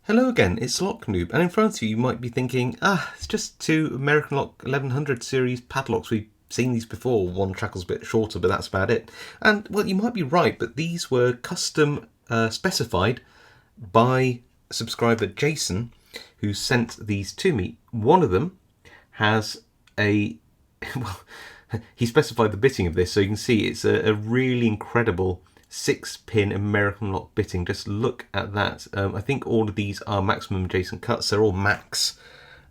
Hello again, it's Lock Noob, and in front of you, you might be thinking, it's just two American Lock 1100 series padlocks. We've seen these before, one trackle's a bit shorter, but that's about it. And, well, you might be right, but these were custom specified by subscriber Jason, who sent these to me. One of them has a, well, he specified the bitting of this, so you can see it's a really incredible 6-pin American lock bitting. Just look at that. I think all of these are maximum adjacent cuts. They're all max.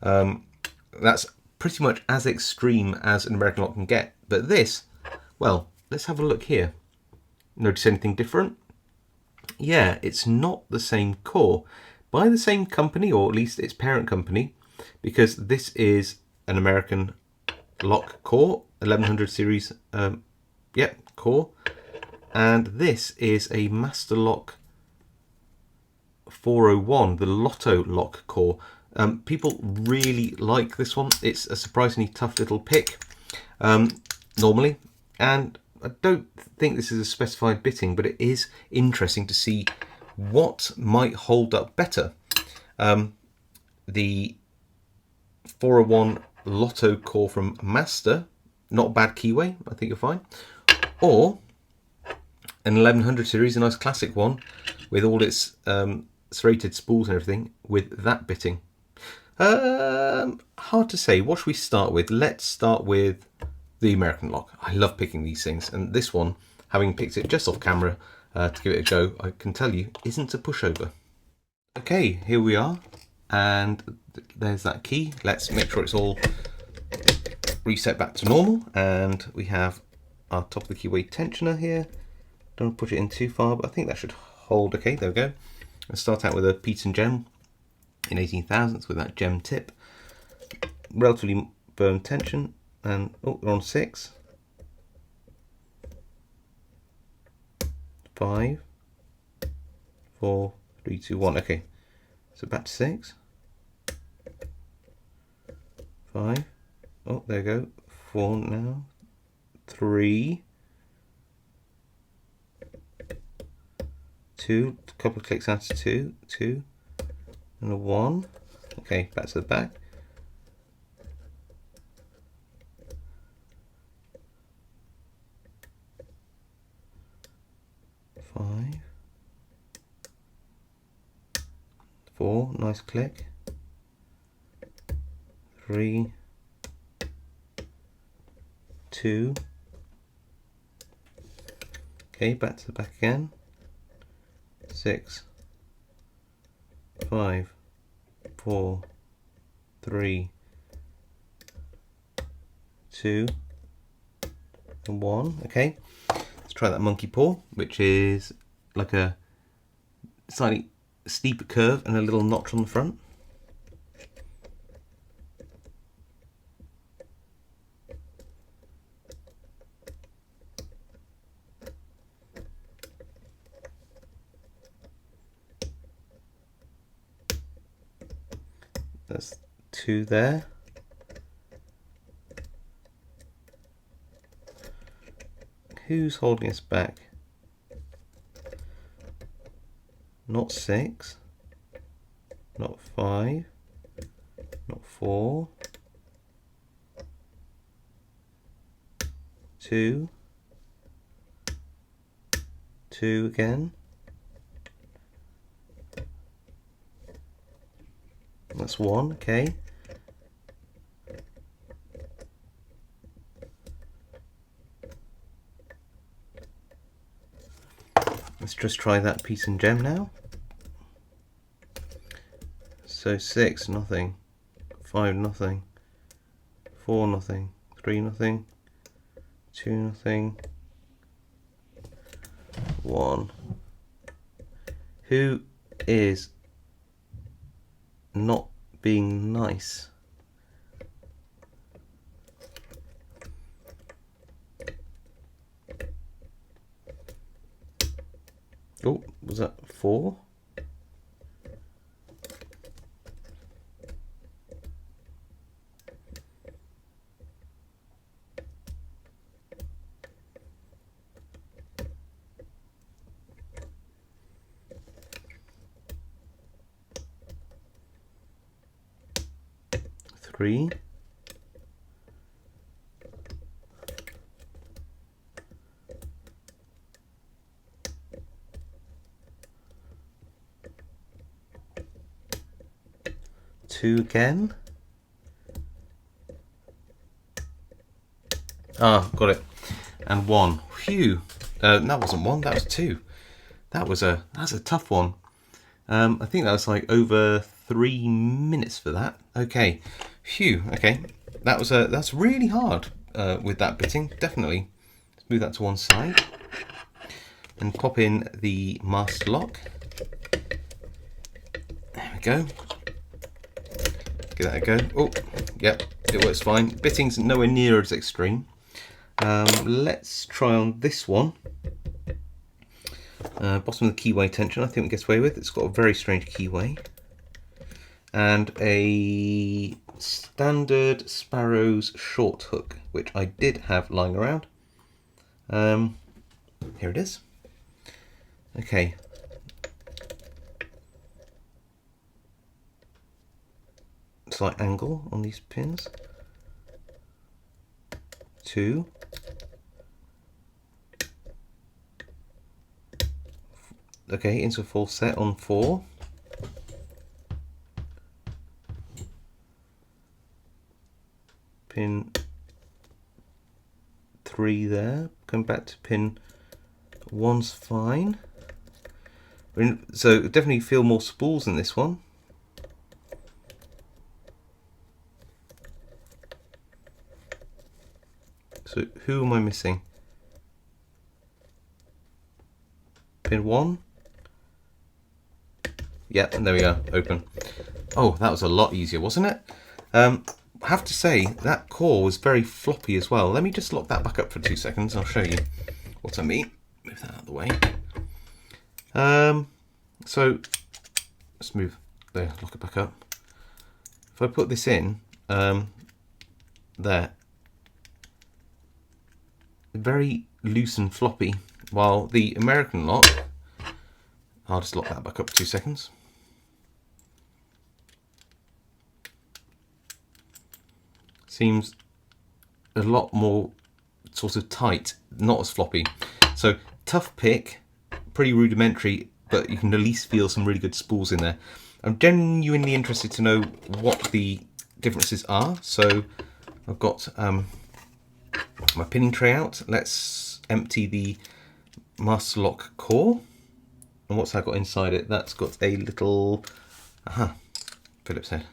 That's pretty much as extreme as an American lock can get. But this, well, let's have a look here. Notice anything different? Yeah, it's not the same core. By the same company, or at least its parent company, because this is an American lock core, 1100 series, core. And this is a Master Lock 401, the LOTO lock core. People really like this one. It's a surprisingly tough little pick, normally. And I don't think this is a specified bitting, but it is interesting to see what might hold up better. The 401 LOTO core from Master, not a bad keyway, I think you'll find. Or an 1100 series, a nice classic one with all its serrated spools and everything, with that bitting. Hard to say. What should we start with? Let's start with the American lock. I love picking these things, and this one, having picked it just off camera to give it a go, I can tell you isn't a pushover. Okay, here we are, and there's that key. Let's make sure it's all reset back to normal, and we have our top of the keyway tensioner here. Don't push it in too far, but I think that should hold. Okay, there we go. Let's start out with a Peterson gem in 18 thousandths with that gem tip. Relatively firm tension, and we're on 6, 5, 4, 3, 2, 1. Okay, so back to 6, 5. Oh, there we go. 4 now. 3. 2, a couple of clicks out to 2, 2, and a 1. Okay, back to the back. 5, 4, nice click. 3, 2. Okay, back to the back again. 6, 5, 4, 3, 2, and 1. Okay, let's try that monkey paw, which is like a slightly steeper curve and a little notch on the front. That's 2 there. Who's holding us back? Not 6, not 5, not 4, 2, 2 again. That's 1, okay. Let's just try that piece and gem now. So 6, nothing. 5, nothing. 4, nothing. 3, nothing. 2, nothing. 1. Who is not being nice? Oh, was that 4? 3. Two again. Ah, got it. And 1. Phew. That wasn't 1. That was 2. That's a tough one. I think that was like over 3 minutes for that. Okay. Phew. Okay. That's really hard with that bitting. Definitely. Let's move that to one side and pop in the master lock. There we go. Give that a go. Oh, yep, it works fine. Bitting's nowhere near as extreme. Let's try on this one. Bottom of the keyway tension, I think it gets away with. It's got a very strange keyway. And a standard Sparrows short hook, which I did have lying around. Here it is. Okay. Slight angle on these pins. 2. Okay, into a full set on 4. Pin 3 there. Going back to pin 1's fine. So definitely feel more spools in this one. So who am I missing? Pin 1. Yeah, and there we go, open. Oh, that was a lot easier, wasn't it? I have to say, that core was very floppy as well. Let me just lock that back up for 2 seconds. I'll show you what I mean. Move that out of the way. So, let's move, there, lock it back up. If I put this in, there, very loose and floppy, while the American lock, I'll just lock that back up for 2 seconds. Seems a lot more sort of tight, not as floppy. So tough pick, pretty rudimentary, but you can at least feel some really good spools in there. I'm genuinely interested to know what the differences are. So I've got my pinning tray out. Let's empty the master lock core. And what's that got inside it? That's got a little Phillips head.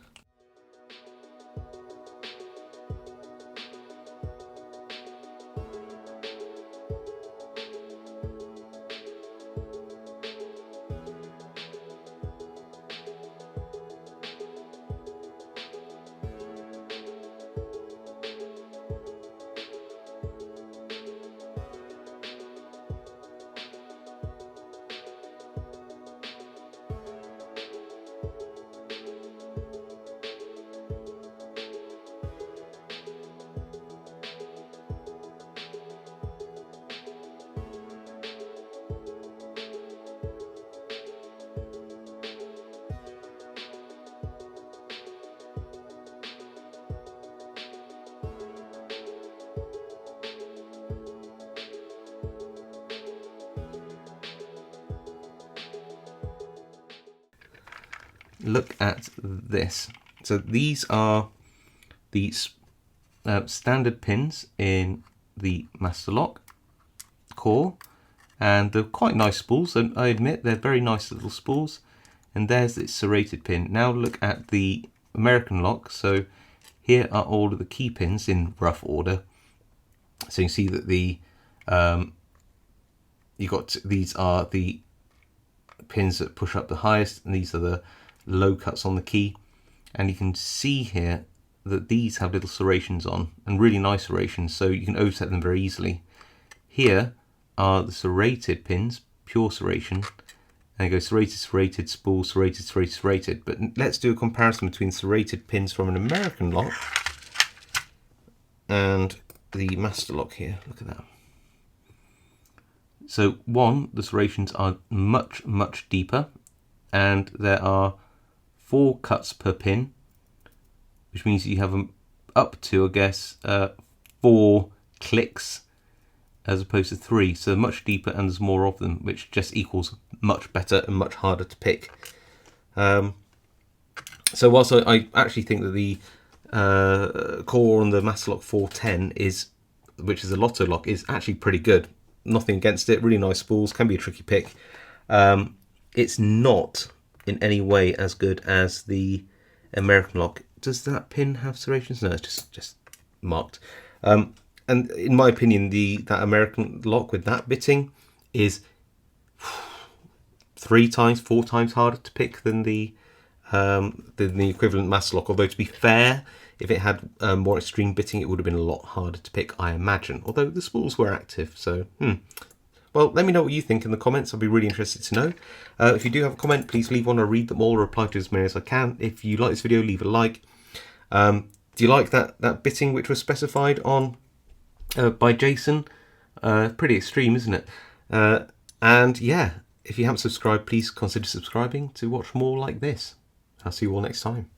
Look at this. So these are the standard pins in the master lock core, and they're quite nice spools, and I admit they're very nice little spools. And there's its serrated pin. Now look at the American lock. So here are all of the key pins in rough order. So you can see that the these are the pins that push up the highest, and these are the low cuts on the key. And you can see here that these have little serrations on, and really nice serrations, so you can overset them very easily. Here are the serrated pins, pure serration, and it goes serrated, serrated, spool, serrated, serrated, serrated. But let's do a comparison between serrated pins from an American lock and the master lock here. Look at that. So one, the serrations are much, much deeper, and there are 4 cuts per pin. which means you have them up to, I guess, 4 clicks as opposed to 3, so much deeper and there's more of them, which just equals much better and much harder to pick. So whilst I actually think that the core on the Master Lock 410 is, which is a LOTO lock, is actually pretty good. Nothing against it, really nice spools, can be a tricky pick. It's not in any way as good as the American lock. Does that pin have serrations? No, it's just marked. And in my opinion, that American lock with that bitting is 3 times, 4 times harder to pick than the equivalent Master Lock. Although to be fair, if it had more extreme bitting, it would have been a lot harder to pick, I imagine. Although the spools were active, so well, let me know what you think in the comments. I'll be really interested to know. If you do have a comment, please leave one. I'll read them all or reply to as many as I can. If you like this video, leave a like. Do you like that bitting which was specified on by Jason? Pretty extreme, isn't it? And yeah, if you haven't subscribed, please consider subscribing to watch more like this. I'll see you all next time.